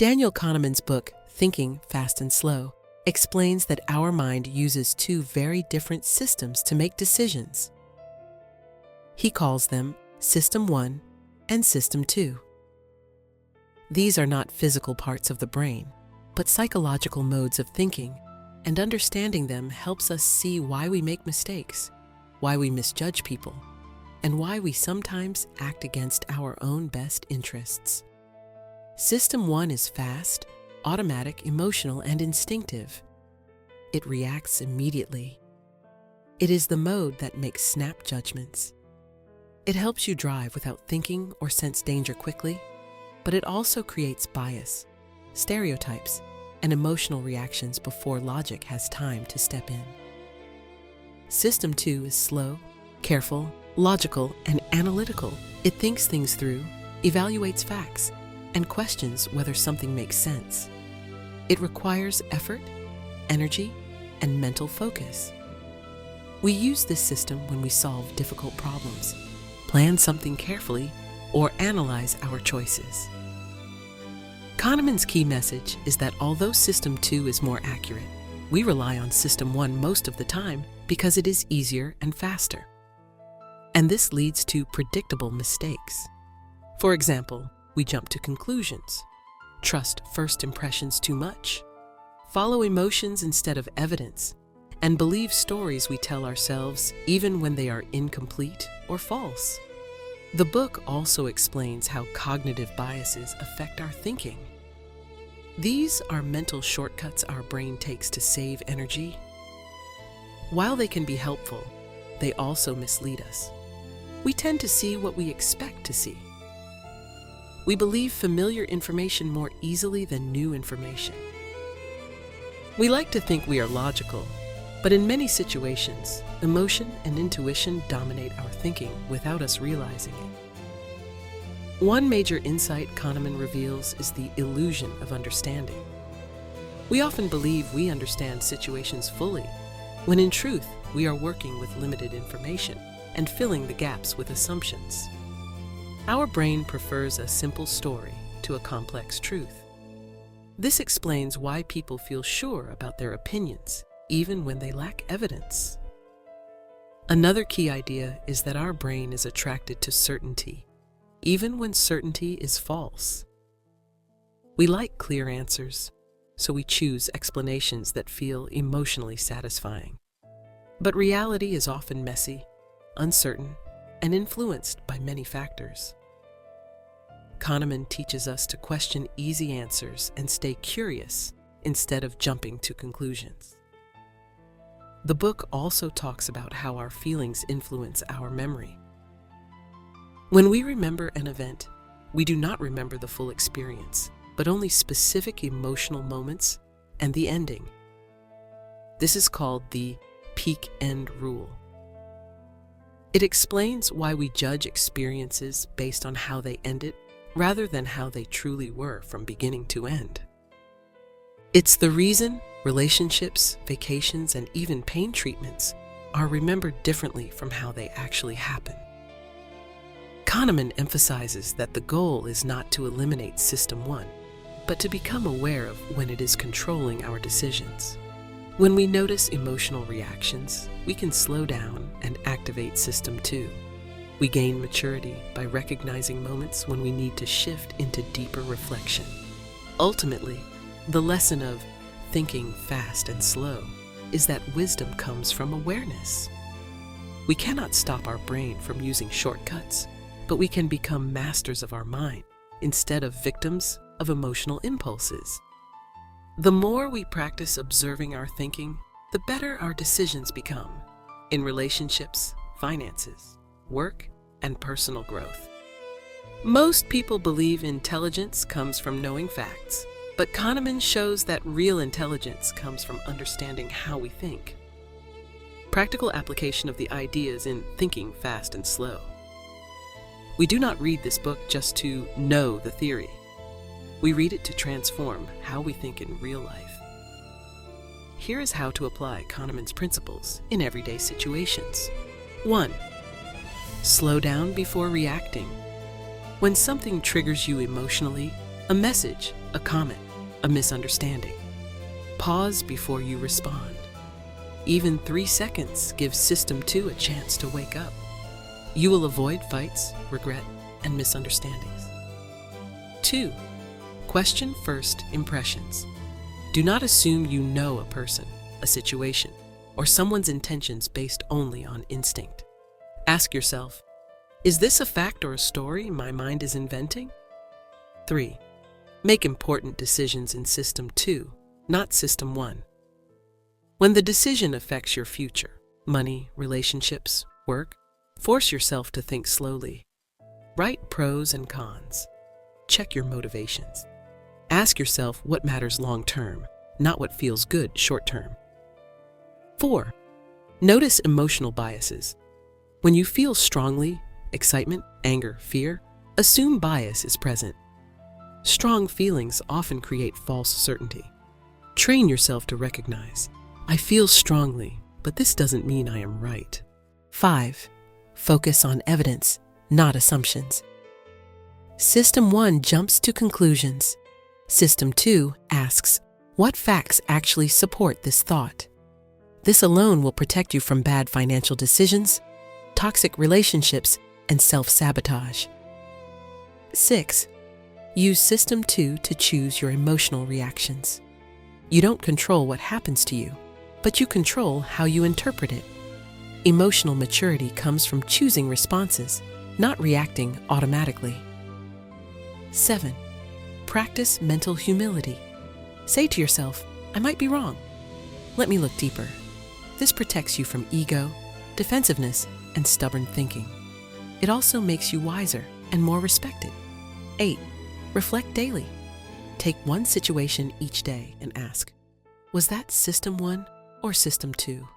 Daniel Kahneman's book, Thinking Fast and Slow, explains that our mind uses two very different systems to make decisions. He calls them System 1 and System 2. These are not physical parts of the brain, but psychological modes of thinking, and understanding them helps us see why we make mistakes, why we misjudge people, and why we sometimes act against our own best interests. System 1 is fast, automatic, emotional, and instinctive. It reacts immediately. It is the mode that makes snap judgments. It helps you drive without thinking or sense danger quickly, but it also creates bias, stereotypes, and emotional reactions before logic has time to step in. System 2 is slow, careful, logical, and analytical. It thinks things through, evaluates facts, and questions whether something makes sense. It requires effort, energy, and mental focus. We use this system when we solve difficult problems, plan something carefully, or analyze our choices. Kahneman's key message is that although System 2 is more accurate, we rely on System 1 most of the time because it is easier and faster. And this leads to predictable mistakes. For example, we jump to conclusions, trust first impressions too much, follow emotions instead of evidence, and believe stories we tell ourselves even when they are incomplete or false. The book also explains how cognitive biases affect our thinking. These are mental shortcuts our brain takes to save energy. While they can be helpful, they also mislead us. We tend to see what we expect to see. We believe familiar information more easily than new information. We like to think we are logical, but in many situations, emotion and intuition dominate our thinking without us realizing it. One major insight Kahneman reveals is the illusion of understanding. We often believe we understand situations fully, when in truth, we are working with limited information and filling the gaps with assumptions. Our brain prefers a simple story to a complex truth. This explains why people feel sure about their opinions, even when they lack evidence. Another key idea is that our brain is attracted to certainty, even when certainty is false. We like clear answers, so we choose explanations that feel emotionally satisfying. But reality is often messy, uncertain, and influenced by many factors. Kahneman teaches us to question easy answers and stay curious instead of jumping to conclusions. The book also talks about how our feelings influence our memory. When we remember an event, we do not remember the full experience, but only specific emotional moments and the ending. This is called the peak-end rule. It explains why we judge experiences based on how they ended rather than how they truly were from beginning to end. It's the reason relationships, vacations, and even pain treatments are remembered differently from how they actually happen. Kahneman emphasizes that the goal is not to eliminate System 1, but to become aware of when it is controlling our decisions. When we notice emotional reactions, we can slow down and activate System 2. We gain maturity by recognizing moments when we need to shift into deeper reflection. Ultimately, the lesson of thinking fast and slow is that wisdom comes from awareness. We cannot stop our brain from using shortcuts, but we can become masters of our mind instead of victims of emotional impulses. The more we practice observing our thinking, the better our decisions become in relationships, finances, work, and personal growth. Most people believe intelligence comes from knowing facts, but Kahneman shows that real intelligence comes from understanding how we think. Practical application of the ideas in Thinking Fast and Slow. We do not read this book just to know the theory. We read it to transform how we think in real life. Here is how to apply Kahneman's principles in everyday situations. 1. Slow down before reacting. When something triggers you emotionally, a message, a comment, a misunderstanding. Pause before you respond. Even 3 seconds gives System 2 a chance to wake up. You will avoid fights, regret, and misunderstandings. 2. Question first impressions. Do not assume you know a person, a situation, or someone's intentions based only on instinct. Ask yourself, is this a fact or a story my mind is inventing? 3. Make important decisions in System 2, not System 1. When the decision affects your future, money, relationships, work, force yourself to think slowly. Write pros and cons. Check your motivations. Ask yourself what matters long term, not what feels good short term. 4. Notice emotional biases. When you feel strongly, excitement, anger, fear, assume bias is present. Strong feelings often create false certainty. Train yourself to recognize, I feel strongly, but this doesn't mean I am right. 5. Focus on evidence, not assumptions. System 1 jumps to conclusions. System 2 asks, what facts actually support this thought? This alone will protect you from bad financial decisions, toxic relationships, and self-sabotage. 6. Use System 2 to choose your emotional reactions. You don't control what happens to you, but you control how you interpret it. Emotional maturity comes from choosing responses, not reacting automatically. 7. Practice mental humility. Say to yourself, I might be wrong. Let me look deeper. This protects you from ego, defensiveness, and stubborn thinking. It also makes you wiser and more respected. 8. Reflect daily. Take one situation each day and ask, was that System 1 or System 2?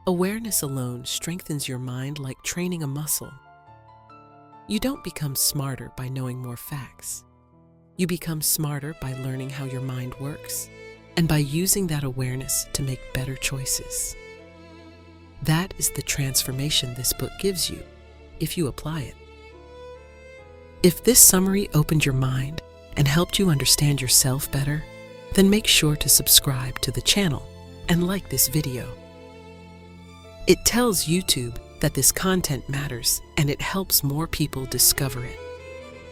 Awareness alone strengthens your mind like training a muscle. You don't become smarter by knowing more facts. You become smarter by learning how your mind works and by using that awareness to make better choices. That is the transformation this book gives you if you apply it. If this summary opened your mind and helped you understand yourself better, then make sure to subscribe to the channel and like this video. It tells YouTube that this content matters and it helps more people discover it.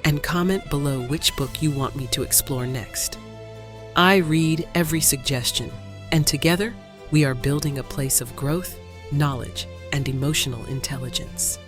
And comment below which book you want me to explore next. I read every suggestion, and together we are building a place of growth, knowledge, and emotional intelligence.